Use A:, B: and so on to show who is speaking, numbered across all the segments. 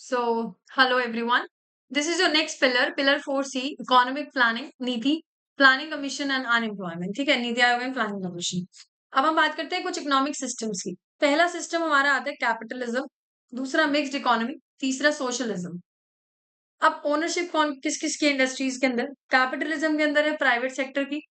A: So, hello everyone. This is your next pillar 4C, economic planning, नीति, planning commission and unemployment. ठीक है, NITI Aayog and planning commission. अब हम बात करते हैं कुछ इकोनॉमिक सिस्टम्स की. पहला सिस्टम हमारा आता है कैपिटलिज्म, दूसरा मिक्स्ड इकोनॉमी, तीसरा सोशलिज्म. अब ओनरशिप कौन किस किस की इंडस्ट्रीज के अंदर? कैपिटलिज्म के अंदर है प्राइवेट सेक्टर की.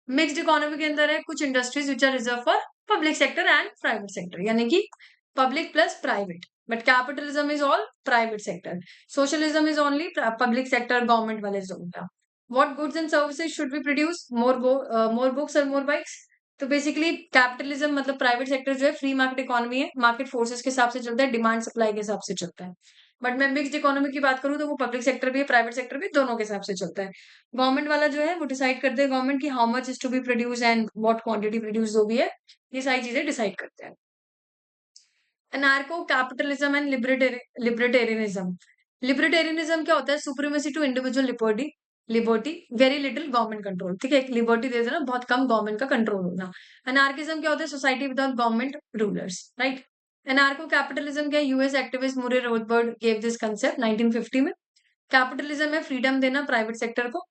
A: मिक्स्ड इकोनॉमी के अंदर है कुछ industries which are reserve for public sector and private sector, यानी कि public plus private. But capitalism is all private sector. Socialism is only public sector, government वाले zone का. What goods and services should we produce? More books or more bikes? तो basically capitalism मतलब private sector जो है free market economy है, market forces के हिसाब से चलता है, डिमांड सप्लाई के हिसाब से चलता है. बट मैं मिक्स्ड इकोनॉमी की बात करूं तो वो पब्लिक सेक्टर भी है, प्राइवेट सेक्टर भी, दोनों के हिसाब से चलता है. गवर्नमेंट वाला जो है वो डिसाइड करते हैं गवर्नमेंट की how much is to be produce and what quantity produce जो भी है, ये सारी चीजें डिसाइड करते हैं. Anarcho-capitalism and libertarianism. Libertarianism क्या होता है? Supremacy to individual liberty, very little government control. ठीक है, एक liberty दे देना, बहुत कम government का control होना. Anarchism क्या होता है? Society without government rulers, right? Anarcho-capitalism क्या है? US activist Murray Rothbard gave this concept 1950 में. Capitalism है freedom देना private sector को,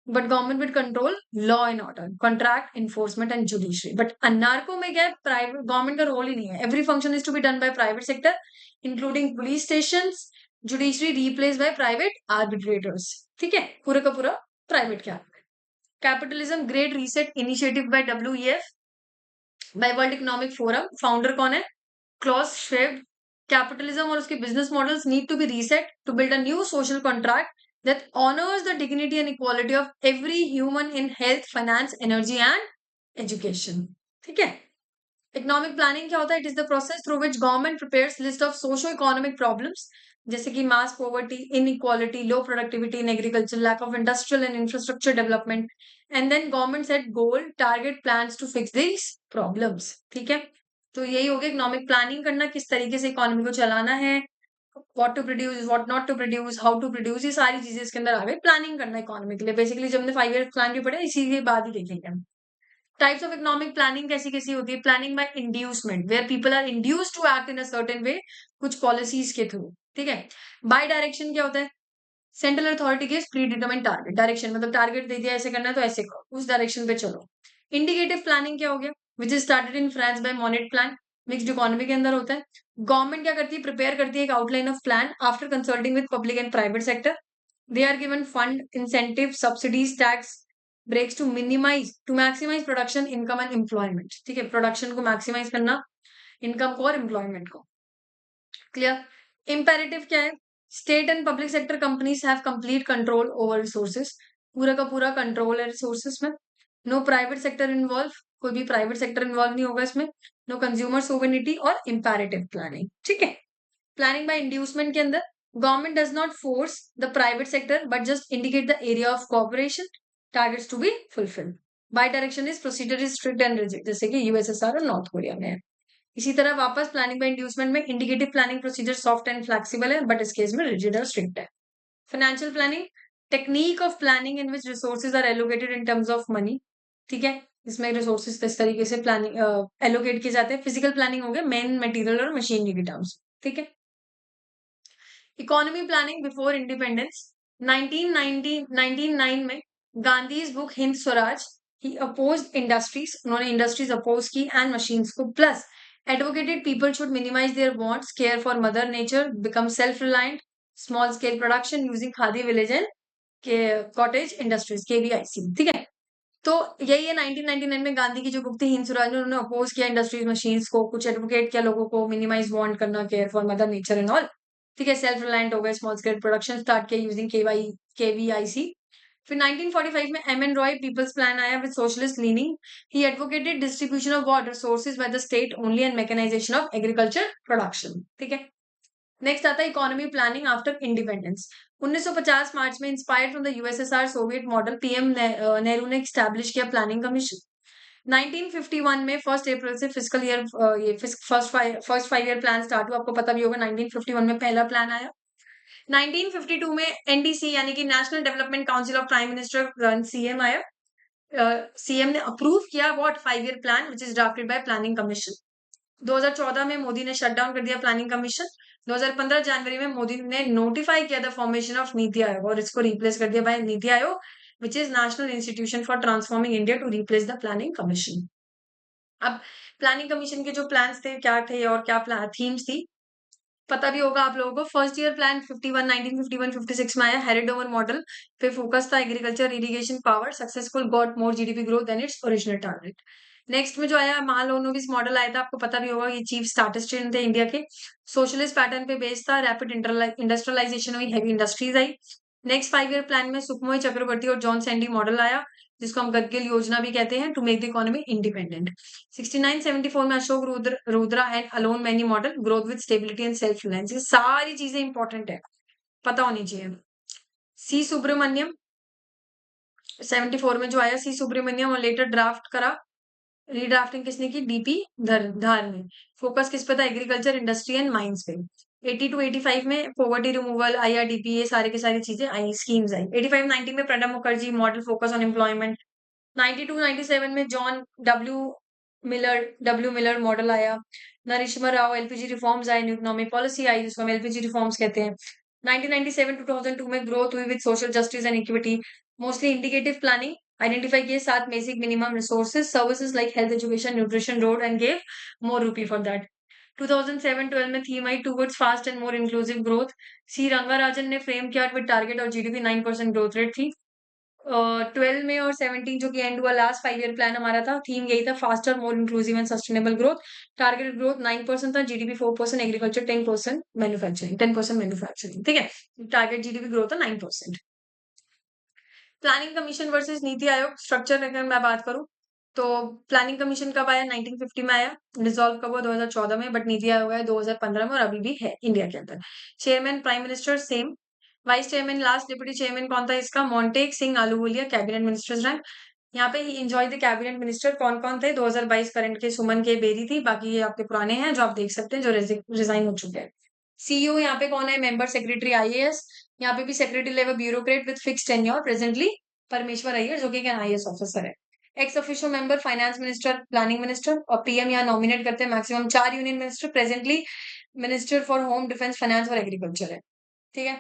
A: but government will control law and order, contract enforcement and judiciary. But anarcho में क्या है? प्राइवेट गवर्नमेंट का रोल ही नहीं है. Every function is to be done by private sector, including police station, judiciary replace by private arbitrators. ठीक है, पूरा का पूरा प्राइवेट क्या. Capitalism great reset initiative by WEF, by world economic forum. Founder कौन है? Klaus Schwab. कैपिटलिज्म और उसके business models need to be reset to build a new social contract that honors the dignity and equality of every human in health, finance, energy and education. ठीक है. Economic planning क्या होता है? It is the process through which government prepares list of socio economic problems, जैसे कि mass poverty, inequality, low productivity in agriculture, lack of industrial and infrastructure development, and then government set goal target plans to fix these problems. ठीक है, तो यही हो गया economic planning करना, किस तरीके से इकोनॉमी को चलाना है, what to produce, what not to produce, how to produce, ये सारी चीजें इसके अंदर आ गई. प्लानिंग करना इकोनॉमी के लिए. बेसिकली जब हमने 5 ईयर प्लान भी पढ़ा, इसी के बाद ही देखेंगे हम. टाइप्स ऑफ इकोनॉमिक प्लानिंग कैसी कैसी होती है? Planning by inducement, where people are induced to act in a certain way, कुछ पॉलिसीज के थ्रू. ठीक है. बाय डायरेक्शन क्या होता है? सेंट्रल अथॉरिटी के प्री डिटरमाइंड टारगेट. डायरेक्शन मतलब टारगेट दे दिया, ऐसे करना है तो ऐसे करो, उस डायरेक्शन पे चलो. इंडिकेटिव प्लानिंग क्या हो गया? Which is started in France by Monnet plan. Mixed economy के अंदर होता है. गवर्नमेंट क्या करती है? प्रिपेयर करती है एक outline of plan after consulting with public and private sector. They are given fund, incentive, subsidies, tax breaks to maximise production, income and employment. ठीक है, प्रोडक्शन को मैक्सिमाइज करना, इनकम को और एम्प्लॉयमेंट को. क्लियर. इंपेरेटिव क्या है? State and public sector companies have complete control over resources. पूरा का पूरा कंट्रोल है रिसोर्सेज में. नो प्राइवेट सेक्टर इन्वॉल्व, कोई भी प्राइवेट सेक्टर इन्वॉल्व नहीं होगा इसमें. नो कंज्यूमर सोवेनिटी और इंपेरेटिव प्लानिंग. ठीक है. प्लानिंग बाय इंड्यूसमेंट के अंदर government does not force the private sector but just indicate the area of cooperation, targets to be fulfilled. By direction is procedure is strict and rigid, जैसे कि USSR और north Korea में है. इसी तरह वापस प्लानिंग बाय इंड्यूसमेंट में indicative planning procedure soft and flexible है, बट इस केस में रिजिड और स्ट्रिक्ट है. Financial planning, technique of planning in which resources are allocated in terms of money. ठीक है, इसमें रिसोर्सेज इस तरीके से प्लानिंग एलोकेट किए जाते हैं. फिजिकल प्लानिंग हो गया, मेन मटेरियल और मशीनरी के टर्म्स. ठीक है. Economy planning before independence. 1909 में गांधी बुक हिंद स्वराज, ही अपोज्ड इंडस्ट्रीज, उन्होंने इंडस्ट्रीज अपोज की एंड मशीन्स को. Plus advocated people should minimize their wants, care for mother nature, become self-reliant, small scale production using khadi village and cottage industries, KVIC. ठीक है, तो यही है 1999 में गांधी की जो बुक थी हिंद स्वराज में, उन्होंने अपोज किया इंडस्ट्रीज मशीन्स को, कुछ एडवोकेट किया लोगों को, मिनिमाइज वांट करना, care for mother nature and all. ठीक है, सेल्फ रिलायंट हो गए, स्मॉल स्केल प्रोडक्शन स्टार्ट किया यूजिंग KVIC. फिर 1945 में M.N. रॉय पीपल्स प्लान आया with socialist leaning. He advocated distribution of water resources by the state only and mechanisation of agriculture production. ठीक है. नेक्स्ट आता है economy planning after independence. 1950 March में inspired from the USSR Soviet model, PM Nehru ने establish किया planning commission. 1951 में 1 अप्रैल से fiscal year ये फर्स्ट 5 ईयर प्लान स्टार्ट हुआ. आपको पता भी होगा 1951 में पहला प्लान आया. 1952 में एनडीसी यानी कि national development council of prime minister CM आया. सीएम ने अप्रूव किया what 5 year plan which is drafted bye planning commission. 2014 में मोदी ने शट डाउन कर दिया प्लानिंग कमीशन. 2015 जनवरी में मोदी ने नोटिफाई किया द फॉर्मेशन ऑफ नीति आयोग और इसको रिप्लेस कर दिया by NITI Aayog, which is national institution for transforming India, to replace the planning commission. अब प्लानिंग कमीशन के जो प्लान्स थे क्या थे और क्या प्लान थीम्स थी, पता भी होगा आप लोगों को। फर्स्ट ईयर प्लान 51 1951 56 में आया, हेरिड ओवर मॉडल पे फोकस था, agriculture, irrigation, power, successful, got more GDP growth than its original target. Next में जो आया महालोनोविस मॉडल आया था, आपको पता भी होगा, ये चीफ स्टैटिस्टिशियन थे इंडिया के। सोशलिस्ट पैटर्न पे बेस्ड था, रैपिड इंडस्ट्रियलाइजेशन हुई, हेवी इंडस्ट्रीज आई। नेक्स्ट 5 ईयर प्लान में सुखमोई चक्रवर्ती और जॉन सैंडी मॉडल आया, जिसको हम गदगिल योजना भी कहते हैं, to make the economy independent. 69-74 में Ashok Rudra and Alan Manne model, growth with stability and self reliance. ये सारी चीजें इंपॉर्टेंट है, पता होनी चाहिए। सी सुब्रमण्यम 74 में जो आया, सी सुब्रमण्यम, और लेटर ड्राफ्ट करा, रीड्राफ्टिंग किसने की, डीपी धार ने। फोकस किस पे था, एग्रीकल्चर, इंडस्ट्री एंड माइंस पे। 80 टू 85 में पॉवर्टी रिमूवल, आईआरडीपी, ये सारे की सारी चीजें आई, स्कीम्स आई। 85-90 में Pranab Mukherjee model, focus on employment. 92-97 में जॉन डब्ल्यू मिलर मॉडल आया। नरसिम्हा राव, एलपीजी रिफॉर्म्स आए, न्यू इकोनॉमिक पॉलिसी आई, जिसको हम एलपीजी रिफॉर्म्स कहते हैं। 1997 टू 2002 में ग्रोथ हुई with social justice and equity, mostly indicative planning identify किए 7 basic minimum resources services like health, education, nutrition, road and gave more rupee for that. 2007-12 में theme आई towards fast and more inclusive growth, C Rangarajan ने frame किया with target और GDP 9% growth rate थी। 12 में और 17 जो कि एंड हुआ, लास्ट 5 ईयर प्लान हमारा था, थीम यही था, faster, more inclusive and sustainable growth. Target growth 9% था, जीडीपी 4%, एग्रीकल्चर 10%, मैन्युफैक्चरिंग, ठीक है। टारगेट जीडीपी ग्रोथ था 9%। Planning commission versus NITI Aayog structure अगर मैं बात करूं, तो प्लानिंग कमीशन कब आया, 1950 में आया, डिसॉल्व कब हुआ, 2014 में, बट नीति आयोग आया 2015 में और अभी भी है इंडिया के अंदर। Chairman prime minister same, vice chairman, last deputy chairman कौन था इसका, Montek Singh Ahluwalia, cabinet ministers rank. यहाँ पे ही एंजॉय द कैबिनेट मिनिस्टर कौन कौन थे, 2022 करंट के सुमन के बेरी थी, बाकी ये आपके पुराने हैं जो आप देख सकते हैं, जो रिजाइन हो चुके हैं। सीईओ यहाँ पे कौन है, मेंबर सेक्रेटरी आईएएस, यहाँ पे भी secretary level bureaucrat with fix tenure, presently Parameswar Iyer, जो कि आईएएस ऑफिसर है। Ex officio member finance minister, planning minister, और पीएम यहाँ नॉमिनेट करते हैं maximum 4 union minister, presently minister for home, defence, finance और एग्रीकल्चर है, ठीक है।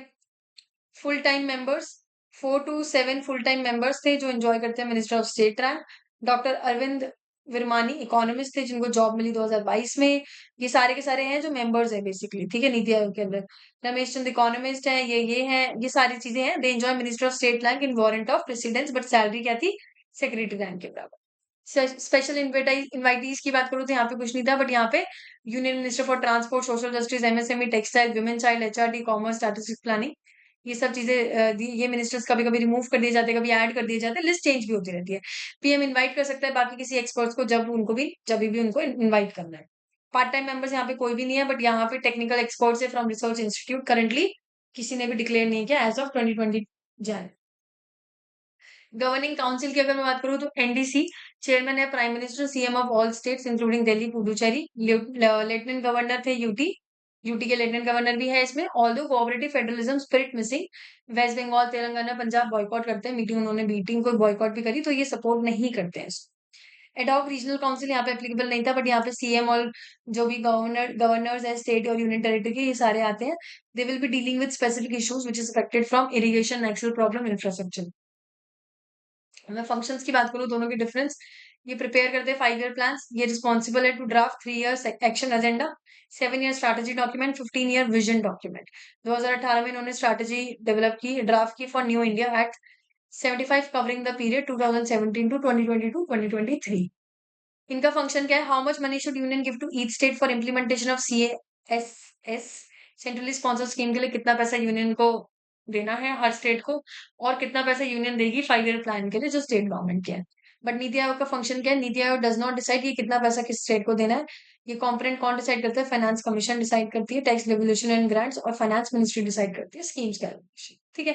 A: Full time members 4 to 7 full time members थे जो एंजॉय करते हैं minister of state rank. Doctor Arvind Virmani economist थे जिनको जॉब मिली 2022 में। ये सारे के सारे हैं जो मेंबर्स है बेसिकली, ठीक है, नीति आयोग के अंदर। रमेश चंद इकोनॉमिस्ट है, ये हैं, ये सारी चीजें हैं। They enjoy minister of state rank in warrant of precedence, but salary क्या थी, सेक्रेटरी रैंक के बराबर। स्पेशल इन्वाइटीज की बात करूं तो यहाँ पे कुछ नहीं था, बट यहाँ पे union minister for transport, social justice, MSME, textile, women child, HRD, commerce, statistics, planning, ये सब चीजें ये मिनिस्टर्स कभी कभी रिमूव कर दिए जाते हैं, कभी ऐड कर दिए जाते हैं, लिस्ट चेंज भी होती रहती है। पीएम इनवाइट कर सकता है बाकी किसी एक्सपर्ट्स को जब भी उनको इनवाइट करना है। पार्ट टाइम मेंबर्स यहाँ पे कोई भी नहीं है, बट यहाँ पे टेक्निकल एक्सपर्ट्स है फ्रॉम रिसर्च इंस्टीट्यूट, करंटली किसी ने भी डिक्लेयर नहीं किया एज ऑफ 2020 जैन। गवर्निंग काउंसिल की अगर मैं बात करूं तो एनडीसी, चेयरमैन है prime minister, CM of all states including Delhi, Puducherry. Lieutenant governor थे यूटी, यूटी के लेफ्टिनेंट गवर्नर भी है इसमें। Although cooperative federalism spirit missing, West Bengal, Telangana, Punjab boycott करते हैं मीटिंग, उन्होंने मीटिंग को बॉयकॉट भी करी, तो ये सपोर्ट नहीं करते हैं। एडॉक रीजनल काउंसिल यहाँ पे एप्लीकेबल नहीं था, बट यहाँ पे सीएम और जो भी गवर्नर्स है स्टेट और यूनियन टेरिटरी के, ये सारे आते हैं। They will be dealing with specific issues which is affected from irrigation, natural problem, infrastructure. मैं फंक्शंस की बात करूं, दोनों की डिफरेंस, ये प्रिपेयर करते हैं 5 ईयर प्लान, ये रिस्पॉन्सिबल है to draft 3 year action agenda, 7 year strategy document, 15 year vision document. 2018 में इन्होंने स्ट्रैटेजी डेवलप की, ड्राफ्ट की for new India act 75 covering the period 2017 to 2022 2023। इनका फंक्शन क्या है, how much money should union give to each state for implementation of CASS, centrally sponsor scheme के लिए कितना पैसा यूनियन को देना है हर स्टेट को, और कितना पैसा यूनियन देगी 5 ईयर प्लान के लिए जो स्टेट गवर्नमेंट के है। बट नीति आयोग का फंक्शन क्या है, NITI Aayog does not decide कि कितना पैसा किस स्टेट को देना है। ये कॉम्पोनेंट कौन डिसाइड करता है, फाइनेंस कमीशन डिसाइड करती है, टैक्स रेवोल्यूशन एंड ग्रांट्स, और फाइनेंस मिनिस्ट्री डिसाइड करती है स्कीम्स कैलकुलेशन, ठीक है।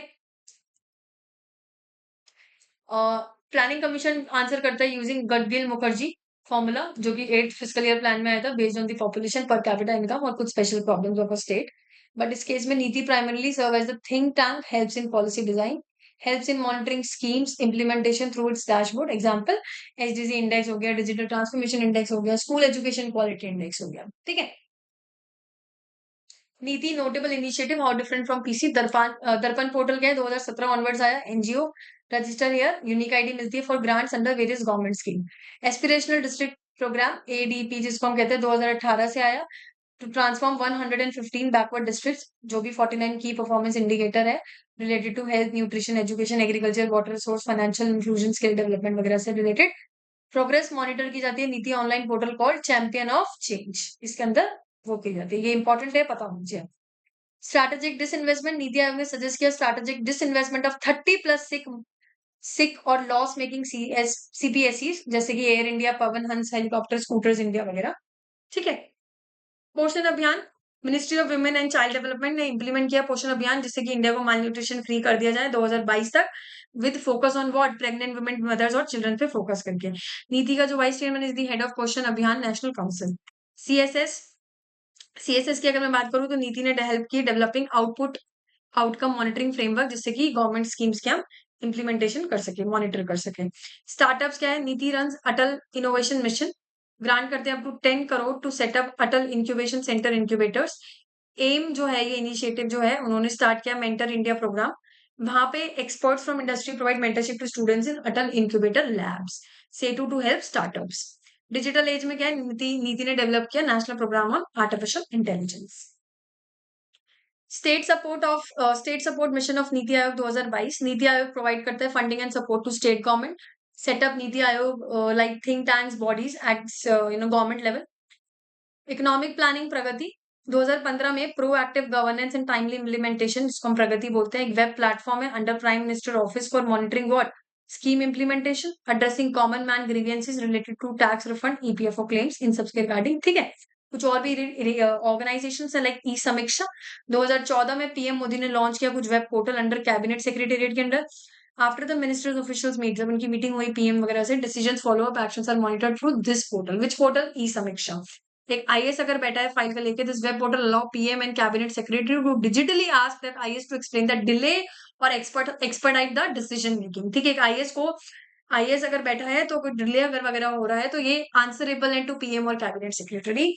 A: प्लानिंग कमीशन आंसर करता है यूजिंग गडगिल मुखर्जी फॉर्मूला, जो कि 8th फिस्कल ईयर प्लान में आया था, based on the population per capita income और कुछ special problems of a state. But इस केस में NITI primarily serve as the think tank, helps in policy design, helps in monitoring schemes implementation through its dashboard. Example HDC index हो गया, digital transformation index हो गया, school education quality index हो गया, ठीक है। NITI notable initiative how different from PC. Darpan portal क्या है, 2017 ऑनवर्ड्स आया। NGO register here, unique ID मिलती है for grants under various government scheme. Aspirational district programme ADP जिसको हम कहते हैं 2018 से आया। टू ट्रांसफॉर्म 115 बैकवर्ड डिस्ट्रिक्ट्स, जो भी 49 की परफॉर्मेंस इंडिकेटर है related to health, nutrition, education, agriculture, water resource, financial inclusion, skill development वगैरह से रिलेटेड प्रोग्रेस मॉनिटर की जाती है NITI online portal called champion of change, इसके अंदर वो की जाती है। ये इंपॉर्टेंट है, पता होना चाहिए। स्ट्रैटेजिक डिसइन्वेस्टमेंट, नीति आयोग ने सजेस्ट किया स्ट्रैटेजिक डिसइन्वेस्टमेंट ऑफ 30 प्लस सिक सिक और लॉस मेकिंग सीपीएसई, जैसे कि air India, Pawan Hans helicopter, scooters India वगैरह। ठीक है। पोषण अभियान, ministry of women and child development ने इंप्लीमेंट किया पोषण अभियान, जिससे कि इंडिया को माल न्यूट्रिशन फ्री कर दिया जाए 2022 तक, with focus on what, pregnant women, mothers और चिल्ड्रन पे फोकस करके। नीति का जो vice chairman is the head of Poshan Abhiyan national council. CSS, CSS की अगर मैं बात करूं तो नीति ने हेल्प की developing output outcome monitoring framework, जिससे कि गवर्नमेंट स्कीम्स के हम इंप्लीमेंटेशन कर सके, मॉनिटर कर सके। स्टार्टअप्स क्या है, NITI run Atal innovation mission, grant करते हैं up to 10 crore to set up Atal incubation centre incubators. एम जो है, ये इनिशिएटिव जो है उन्होंने स्टार्ट किया मेंटर इंडिया प्रोग्राम, वहां पे experts from industry provide mentorship to students in Atal incubator labs. SETU to help startups. Digital age में क्या है, नीति ने डेवलप किया national programme on artificial intelligence. State support mission of NITI Aayog 2022। NITI Aayog provide करता है funding and support to state government. Setup NITI Aayog like think tanks bodies at government level. Economic planning PRAGATI 2015 में proactive governance and timely implementation, जिसको हम प्रगति बोलते हैं, एक web platform है under prime minister office for monitoring what, scheme implementation, addressing common man grievances related to tax refund, EPFO claims, इन सबके regarding. ठीक है। कुछ और भी ऑर्गेनाइजेशन है लाइक ई समीक्षा। 2014 में पीएम मोदी ने लॉन्च किया कुछ web portal under cabinet secretariat के under. After the ministers officials meet, जब उनकी मीटिंग हुई पीएम वगैरह से, decisions follow up actions are monitored through this portal. Which portal? E Samiksha. एक आईएएस अगर बैठा है फाइल का लेके, this web portal allow PM and cabinet secretary to digitally ask that IAS to explain the delay और expedite the decision making. ठीक है, एक आईएएस अगर बैठा है तो कोई डिले अगर वगैरह हो रहा है तो ये आंसरेबल है टू पीएम और कैबिनेट सेक्रेटरी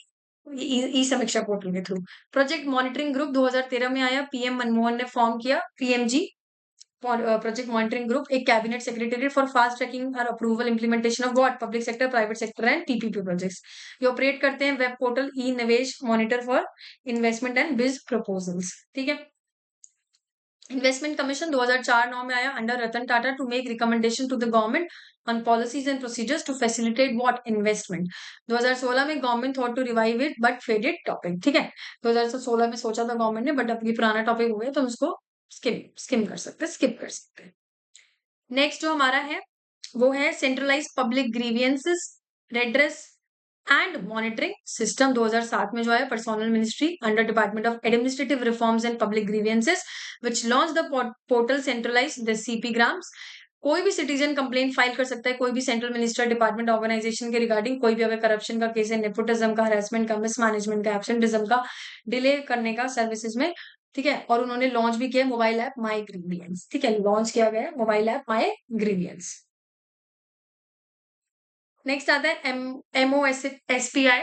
A: ई समीक्षा पोर्टल के थ्रू। प्रोजेक्ट मॉनिटरिंग ग्रुप 2013 में आया, पीएम मनमोहन ने फॉर्म किया पीएमजी प्रोजेक्ट मॉनिटरिंग ग्रुप, एक cabinet secretary for fast tracking और approval implementation of what, public sector, private sector and TPP projects. ये ऑपरेट करते हैं web portal e Nivesh monitor for investment and biz proposals. ठीक है। Investment commission 2004-9 में आया under Ratan Tata to make recommendation to the government on policies and procedures to facilitate what, investment. 2016 में government thought to revive it but faded topic. ठीक है, 2016 में सोचा था गवर्नमेंट ने, बट अब ये पुराना टॉपिक हो गया तो हम उसको स्किप कर सकते हैं। नेक्स्ट जो हमारा है वो है centralise public grievances redress and monitoring system 2007 में जो है personnel ministry under department of administrative reforms and public grievances which launch the portal centralise the CPGRAMS. कोई भी सिटीजन कंप्लेंट फाइल कर सकता है कोई भी सेंट्रल मिनिस्टर डिपार्टमेंट ऑर्गेनाइजेशन के रिगार्डिंग, कोई भी अगर करप्शन का केस है, नेपोटिज्म का, हरासमेंट का, मिसमैनेजमेंट का, एब्सेंटिज्म का, डिले करने का सर्विसेज में। ठीक है, और उन्होंने लॉन्च भी किया मोबाइल ऐप माई ग्रीवियंस। ठीक है, लॉन्च किया गया मोबाइल ऐप माई ग्रीवियंस। नेक्स्ट आता है एमओएसपीआई,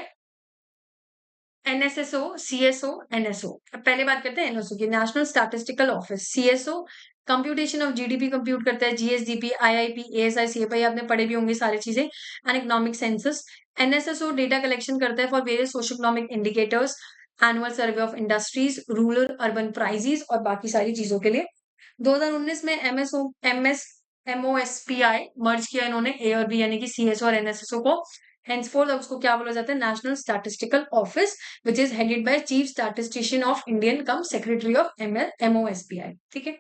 A: एनएसएसओ, सीएसओ, एनएसओ। अब पहले बात करते हैं एनएसओ की, national statistical office. CSO computation of GDP compute करता है, जीएसडीपी, आईआईपी, एएसआई, सीएफआई आपने पढ़े भी होंगे सारी चीजें, and economic census. NSSO data collection करता है for various social economic indicators, annual survey of industries, rural urban prices और बाकी सारी चीजों के लिए। 2019 में एमओएसपीआई मर्ज किया इन्होंने ए और बी यानी कि सीएसओ और एनएसएसओ को। henceforth अब उसको क्या बोला जाता है, national statistical office, which is headed by chief statistician of Indian cum secretary of MOSPI. ठीक है।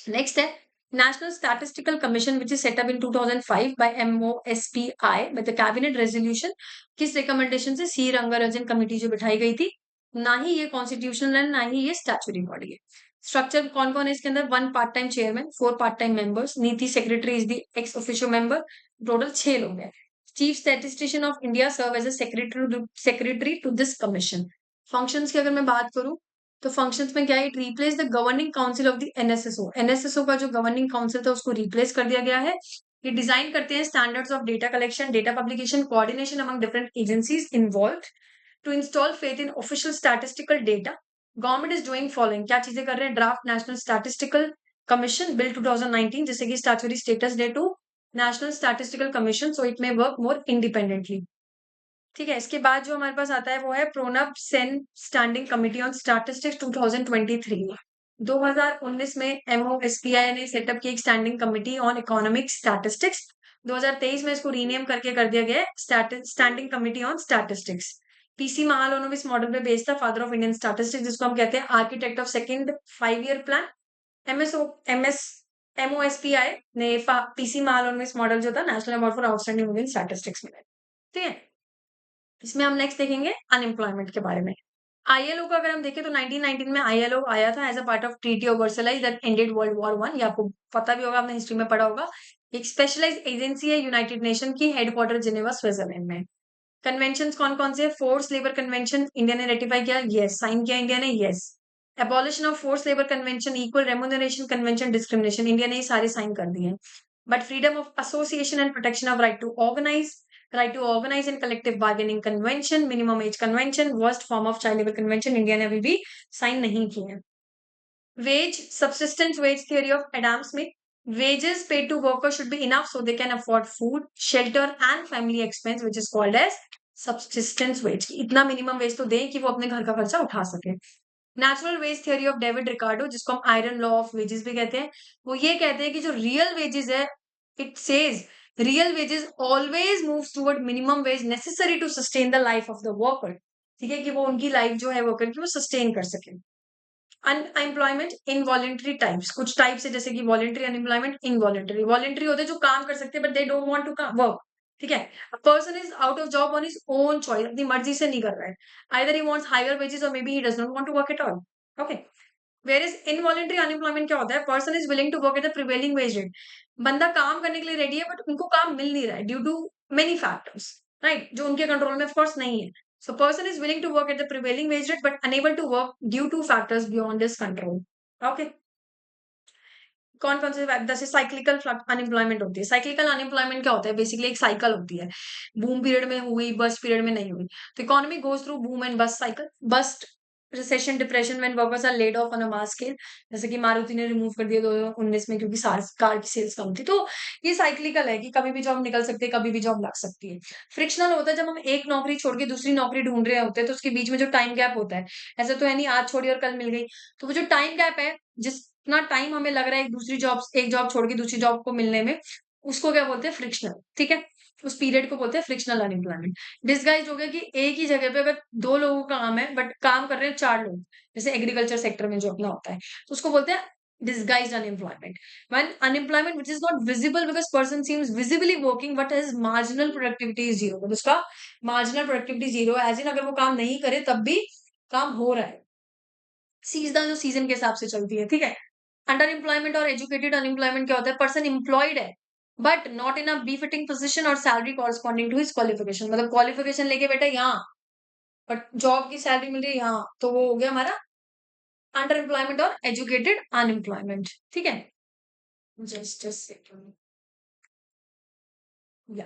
A: नेक्स्ट है national statistical commission which is setup in 2005 by MOSPI by the cabinet resolution. किस रिकमेंडेशन से? सी रंगाराजन कमेटी जो बिठाई गई थी। ना ही ये कॉन्स्टिट्यूशनल है, ना ही ये स्टैचुटरी बॉडी है। स्ट्रक्चर कौन कौन है इसके अंदर? 1 part time chairman, 4 part time members, NITI secretary is the ex officio member, total 6 लोग हैं। Chief statistician of India serve as a secretary to this commission. Functions की अगर मैं बात करूं तो फंक्शंस में क्या है, it replace the governing council of the NSSO. NSSO का जो गवर्निंग काउंसिल था उसको रिप्लेस कर दिया गया है। ये डिजाइन करते हैं standards of data collection, data publication, coordination among different agencies involve to install faith in official statistical data government is doing following, क्या चीजें कर रहे हैं? Draft national statistical commission bill 2019, जिससे कि स्टैट्यूटरी स्टेटस दे to national statistical commission so it may work more independently. ठीक है, इसके बाद जो हमारे पास आता है वो है Pronab Sen standing committee on statistics 2023। 2019 में एमओएसपीआई ने सेटअप की एक standing committee on economic statistics. 2023 में इसको रीनेम करके कर दिया गया है standing committee on statistics. PC Mahalanobis इस मॉडल पे बेस्ड था, फादर ऑफ इंडियन स्टैटिस्टिक्स, जिसको हम कहते हैं architect of second 5 year plan. MSO MS MOSPI ने पीसी महालनोबिस मॉडल जो था national award for outstanding women statistics में। ठीक है, इसमें हम नेक्स्ट देखेंगे अनएम्प्लॉयमेंट के बारे में। आईएलओ का अगर हम देखें तो 1919 में आईएलओ आया था as a part of treaty of Versailles that ended world war one. ये आपको पता भी होगा, आपने हिस्ट्री में पढ़ा होगा। एक स्पेशलाइज एजेंसी है यूनाइटेड नेशन की, हेडक्वार्टर जिनेवा स्विट्जरलैंड में। कन्वेंशन कौन कौन से? फोर्स लेबर कन्वेंशन इंडिया ने रेटिफाई किया, यस। साइन किया इंडिया ने, yes. Abolition of force labour convention, equal remuneration convention, discrimination, India ने ये सारे साइन कर दिए। But freedom of association and protection of right to organise and collective bargaining convention, minimum age convention, worst form of child labour convention, India ने अभी भी sign नहीं किए हैं। Wage subsistence wage theory of Adam Smith. Wages paid to workers should be enough so they can afford food, shelter and family expense, which is called as subsistence wage. इतना minimum wage तो दें कि वो अपने घर का खर्चा उठा सके। Natural wage theory of David Ricardo, जिसको हम आयरन लॉ ऑफ वेजेस भी कहते हैं, वो ये कहते हैं कि जो रियल वेजेस है, it says real wages always moves toward minimum wage necessary to sustain the life of the worker. ठीक है, कि वो उनकी लाइफ जो है वर्कर की वो सस्टेन कर सके। अनएम्प्लॉयमेंट इनवॉलेंट्री टाइप्स, कुछ टाइप्स है जैसे कि वॉलेंट्री अनएम्प्लॉयमेंट, इनवॉलेंट्री। वॉलेंट्री होते हैं जो काम कर सकते हैं but they don't want to work. ठीक है, a person is out of job on his own choice, अपनी मर्जी से नहीं कर रहा है। Either he wants higher wages और maybe he does not want to work at all. Okay, where is involuntary unemployment क्या होता है? Person is willing to work at the prevailing wage rate, बंदा काम करने के लिए रेडी है बट उनको काम मिल नहीं रहा है due to many factors, right, जो उनके कंट्रोल में ऑफ कोर्स नहीं है। So person is willing to work at the prevailing wage rate but unable to work due to factors beyond his control. Okay. कौन कौन से जैसे साइक्लिकल अनएम्प्लॉयमेंट होती है। साइक्लिकल अनएम्प्लॉयमेंट क्या होता है? बेसिकली एक साइकिल होती है, बूम पीरियड में हुई, बस्ट पीरियड में नहीं हुई। तो economy goes through boom and bust cycle. Bust recession depression when workers are laid off on a mass scale, जैसे कि मारुति ने रिमूव कर दिया 2019 में क्योंकि कार की सेल्स कम थी। तो ये साइक्लिकल है कि कभी भी जॉब निकल सकती है, कभी भी जॉब लग सकती है। फ्रिक्शनल होता है जब हम एक नौकरी छोड़ के दूसरी नौकरी ढूंढ रहे होते हैं तो उसके बीच में जो टाइम गैप होता है, ऐसा तो है नहीं आज छोड़ी और कल मिल गई। तो वो जो टाइम गैप है, जितना टाइम हमें लग रहा है एक जॉब छोड़ के दूसरी जॉब को मिलने में, उसको क्या बोलते हैं? फ्रिक्शनल। ठीक है, उस पीरियड को बोलते हैं फ्रिक्शनल अनएम्प्लॉयमेंट। डिसगाइज्ड हो गया कि एक ही जगह पे अगर 2 लोगों का काम है बट काम कर रहे हैं 4 लोग, जैसे एग्रीकल्चर सेक्टर में जो अपना होता है, तो उसको बोलते हैं disguised unemployment. When unemployment which is not visible because person seems visibly working but his marginal productivity is zero, मतलब उसका marginal productivity zero है, as in अगर वो काम नहीं करे तब भी काम हो रहा है, सीजनल जो सीजन के हिसाब से चलती है। ठीक है, अंडर एम्प्लॉयमेंट और एजुकेटेड अनएम्प्लॉयमेंट क्या होता है? पर्सन एम्प्लॉयड है but not in a befitting position और salary corresponding to his qualification, मतलब क्वालिफिकेशन लेके बैठा यहाँ बट जॉब की सैलरी मिल रही है यहाँ, तो वो हो गया हमारा अंडर एम्प्लॉयमेंट और एजुकेटेड अनएम्प्लॉयमेंट। ठीक है, जस्ट सेकंड, या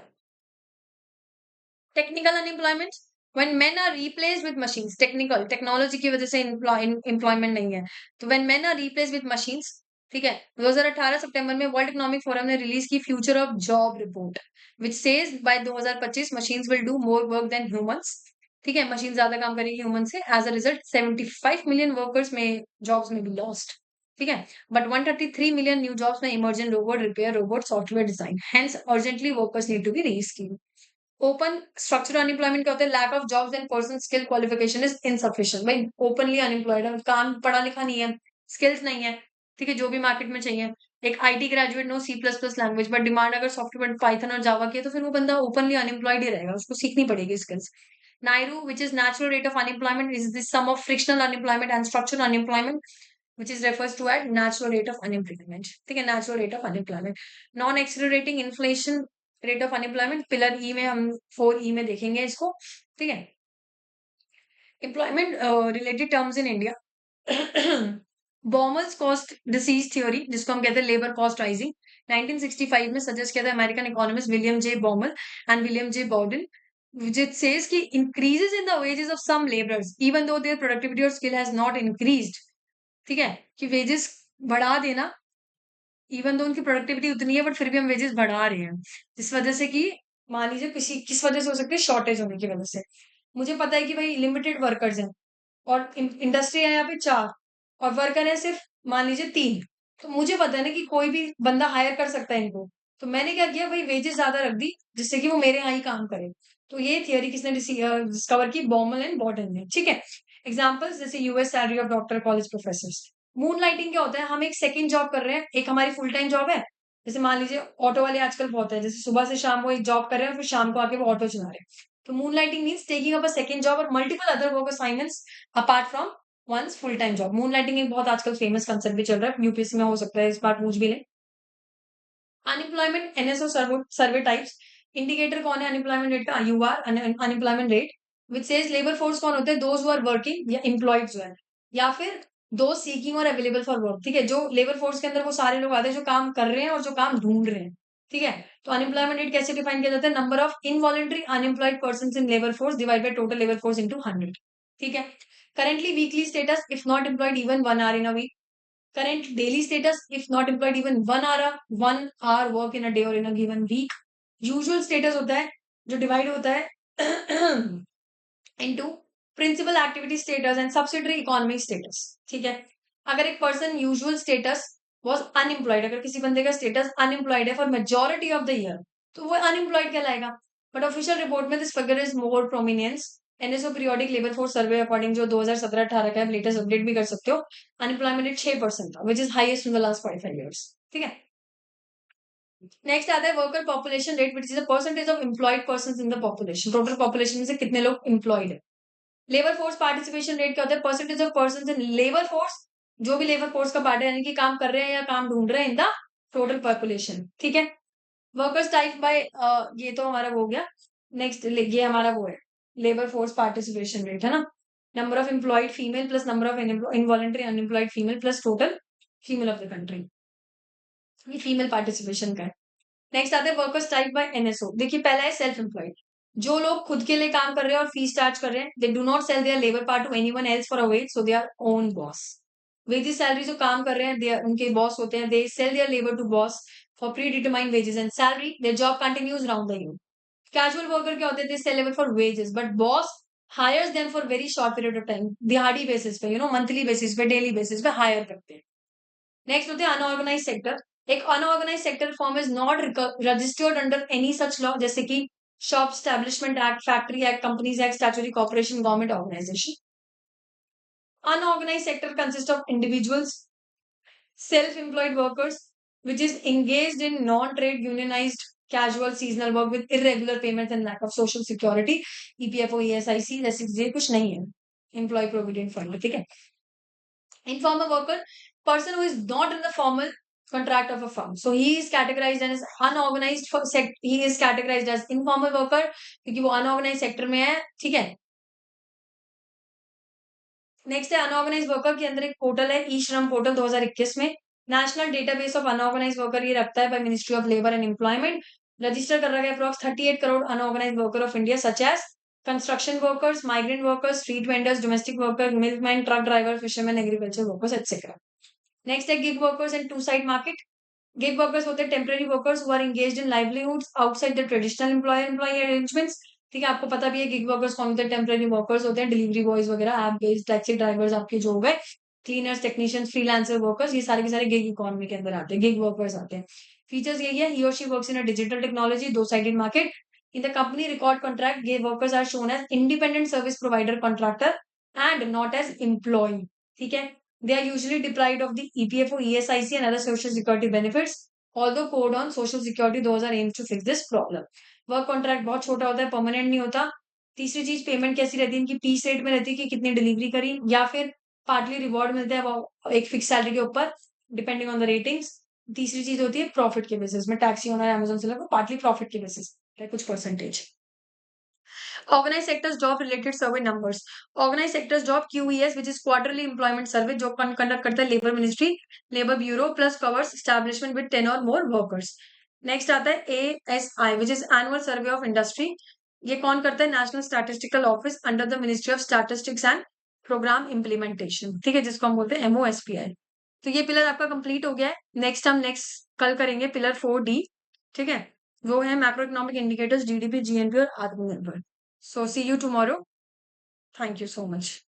A: technical unemployment when men are replaced with machines. Technical technology की वजह से एम्प्लॉयमेंट नहीं है, तो when men are replaced with machines. ठीक है, 2018 सितंबर में वर्ल्ड इकोनॉमिक फोरम ने रिलीज की future of job report which says by 2025 machines will do more work than humans. ठीक है, मशीन ज्यादा काम करेगी ह्यूमन से, as a result 75 million workers में जॉब्स में बी लॉस्ट। ठीक है, but 133 million new jobs may emerge in robot repair, robot software design, hence urgently workers need to be reskilled. Open structural unemployment क्या होता है? Lack of jobs and person skill qualification is insufficient. भाई openly unemployed है, काम पढ़ा लिखा नहीं है, स्किल्स नहीं है। ठीक है, जो भी मार्केट में चाहिए, एक IT graduate know C plus plus language but demand अगर सॉफ्टवेयर पाइथन और जावा की है तो फिर वो बंदा ओपनली अनएम्प्लॉयड ही रहेगा, उसको सीखनी पड़ेगी skills. NAIRU which is natural rate of unemployment is the sum of frictional unemployment and structural unemployment which is refers to as natural rate of unemployment. ठीक है, natural rate of unemployment, non accelerating inflation rate of unemployment pillar E में हम 4E में देखेंगे इसको। ठीक है, employment related terms in India. Baumol's cost disease theory, जिसको हम कहते हैं लेबर कॉस्ट राइजिंग, 1965 में सजेस्ट किया था American economist William J Baumol and William J Bowen. which says कि increases in the wages of some laborers even though their productivity or skill has not increased. ठीक है, कि wages बढ़ा देना even though उनकी productivity उतनी है but फिर भी हम वेजेस बढ़ा रहे हैं, जिस वजह से कि मान लीजिए किस वजह से हो सकती है, शॉर्टेज होने की वजह से। मुझे पता है कि भाई लिमिटेड वर्कर्स हैं और इंडस्ट्री है यहाँ पे 4 और वर्कर है सिर्फ मान लीजिए 3, तो मुझे पता है ना कि कोई भी बंदा हायर कर सकता है इनको। तो मैंने क्या किया भाई, वेजेस ज्यादा रख दी जिससे कि वो मेरे यहाँ ही काम करे। तो ये थियोरी किसने डिस्कवर की? बॉमल एंड बॉटन ने। ठीक है, एग्जाम्पल्स जैसे US salary of doctor, college professor. Moon lighting क्या होता है? हम एक सेकंड जॉब कर रहे हैं, एक हमारी फुल टाइम जॉब है। जैसे मान लीजिए ऑटो वाले आजकल बहुत है, जैसे सुबह से शाम को एक जॉब कर रहे हैं और फिर शाम को आके वो ऑटो चला रहे हैं। तो moonlighting means taking up a second job और multiple other work assignments apart from one's full time job. Moonlighting एक बहुत आजकल फेमस कंसेप्ट भी चल रहा है, यूपीएससी में हो सकता है इस बार पूछ भी ले। Unemployment NSO survey types. Indicator कौन है अनएम्प्लॉयमेंट रेट का? UR, unemployment rate, which says labour force कौन होते हैं? दोज हु आर वर्किंग या एम्प्लॉयड जो है, या फिर दो सीकिंग और अवेलेबल फॉर वर्क। ठीक है, जो लेबर फोर्स के अंदर वो सारे लोग आते हैं जो काम कर रहे हैं और जो काम ढूंढ रहे हैं। ठीक है, तो अनएम्प्लॉयमेंट रेट कैसे डिफाइन किया जाता है? Number of involuntary unemployed person in labour force divide by total labour force into 100। ठीक है, currently weekly status if not employed even 1 hour in a week। Current daily status if not employed even 1 hour work in a day or in a given week। Usual status होता है जो divide होता है into principal activity status and subsidiary economic status। ठीक है, अगर एक person usual status was unemployed, अगर किसी बंदे का स्टेटस अनएम्प्लॉयड है for majority of the year, तो वो अनएम्प्लॉयड कहलाएगा। बट ऑफिशियल रिपोर्ट में this figure is more prominence. NSO periodic labour force survey according जो 2017-18 का है, लेटेस्ट अपडेट भी कर सकते हो, अनएम्प्लॉयमेंट रेट 6% था, which is highest in the last 45 years. ठीक है, नेक्स्ट आता है worker population rate, which is the percentage of employed person in the population. Total population में से कितने लोग एम्प्लॉयड है। लेबर फोर्स पार्टिसिपेशन रेट क्या होता है? Percentage of person in labour force, जो भी लेबर फोर्स का पार्ट है यानी कि काम कर रहे हैं या काम ढूंढ रहे हैं, इन द टोटल पॉपुलेशन। ठीक है, वर्कर्स टाइप बाय, ये तो हमारा हो गया। नेक्स्ट ये हमारा वो है लेबर फोर्स पार्टिसिपेशन रेट, है ना। Number of employed female plus number of involuntary unemployed female plus total female of the country, ये फीमेल पार्टिसिपेशन का है। नेक्स्ट आता है वर्कर्स टाइप बाय एनएसओ। देखिए पहला है सेल्फ एम्प्लॉयड, जो लोग खुद के लिए काम कर रहे हैं और फीस चार्ज कर रहे हैं। They do not sell their labour part to anyone else for a wage, so they are own boss. Wages salary जो काम कर रहे हैं उनके बॉस होते हैं, they sell their labour to boss for predetermined wages and salary, their job continues round the year. Casual worker क्या होते हैं? They sell labour for wages but boss hires them for very short period of time, दिहाड़ी basis पे, monthly basis पे, daily basis पे hire करते हैं। Next होते हैं अनऑर्गेनाइज सेक्टर। एक unorganised sector form is not registered under any such law, जैसे कि shop establishment act, factory act, companies act, statutory corporation, government organisation. Unorganised sector consist of individuals, self employed workers which is engaged in non-trade unionized casual seasonal work with irregular payments and lack of social security, EPFO, ESIC जैसे ये कुछ नहीं है, employ provident fund. ठीक है, informal worker, person who is not in the formal contract of a firm, so he is categorized as unorganized he is categorized as informal worker क्योंकि वो unorganized sector में है। ठीक है, नेक्स्ट है unorganised worker के अंदर एक पोर्टल है ई श्रम पोर्टल 2021 में, national database of unorganised worker ये रखता है by ministry of labour and employment. Register कर रखा है approx 38 crore unorganised worker of India such as construction workers, migrant workers, street vendors, domestic worker, milkman, truck driver, fisherman, agriculture workers etcetera. Next है gig workers and two side market. Gig workers होते हैं temporary workers who are engaged in livelihoods outside the traditional employer employee arrangements. ठीक है, आपको पता भी है gig workers कौन होते हैं? टेम्पररी वर्कर्स होते हैं, डिलीवरी बॉयज वगैरह, ऐप बेस्ड टैक्सी ड्राइवर्स आपके जो हो गए, क्लीनर्स, टेक्नीशियंस, फ्रीलांसर वर्कर्स, ये सारे के सारे गिग इकोनॉमी के अंदर आते हैं, गिग वर्कर्स आते हैं। फीचर्स यही है, ही और she works in a digital technology, दो sided market. In the company record contract gig workers are shown as independent service provider contractor and not as employ. ठीक है, they are usually deprived of the EPFO, ESIC and other social security benefits. Although Code on Social Security 2000 aims to fix this problem. Work contract बहुत छोटा होता है, permanent नहीं होता। तीसरी चीज पेमेंट कैसी रहती है इनकी? पीस रेट में रहती है कि कितनी डिलीवरी करी, या फिर पार्टली रिवॉर्ड मिलता है वो एक फिक्स सैलरी के ऊपर डिपेंडिंग ऑन द रेटिंग्स। तीसरी चीज होती है प्रॉफिट के बेसिस में, टैक्सी ओनर अमेजोन से लगभग पार्टली प्रॉफिट के बेसिस कुछ percentage. Organized sectors job related survey numbers. Organized sectors job QES, which is quarterly employment survey, जो conduct करता है labour ministry, labour bureau, plus covers establishment with 10 or more workers. Next आता है ASI, which is annual survey of industry. ये कौन करता है? National statistical office under the ministry of statistics and programme implementation, ठीक है, जिसको हम बोलते हैं MOSPI। तो ये पिलर आपका कंप्लीट हो गया है। नेक्स्ट कल करेंगे पिलर 4D, ठीक है, वो है macro economic indicators, GDP, GNP और Aatmanirbhar. So see you tomorrow. Thank you so much.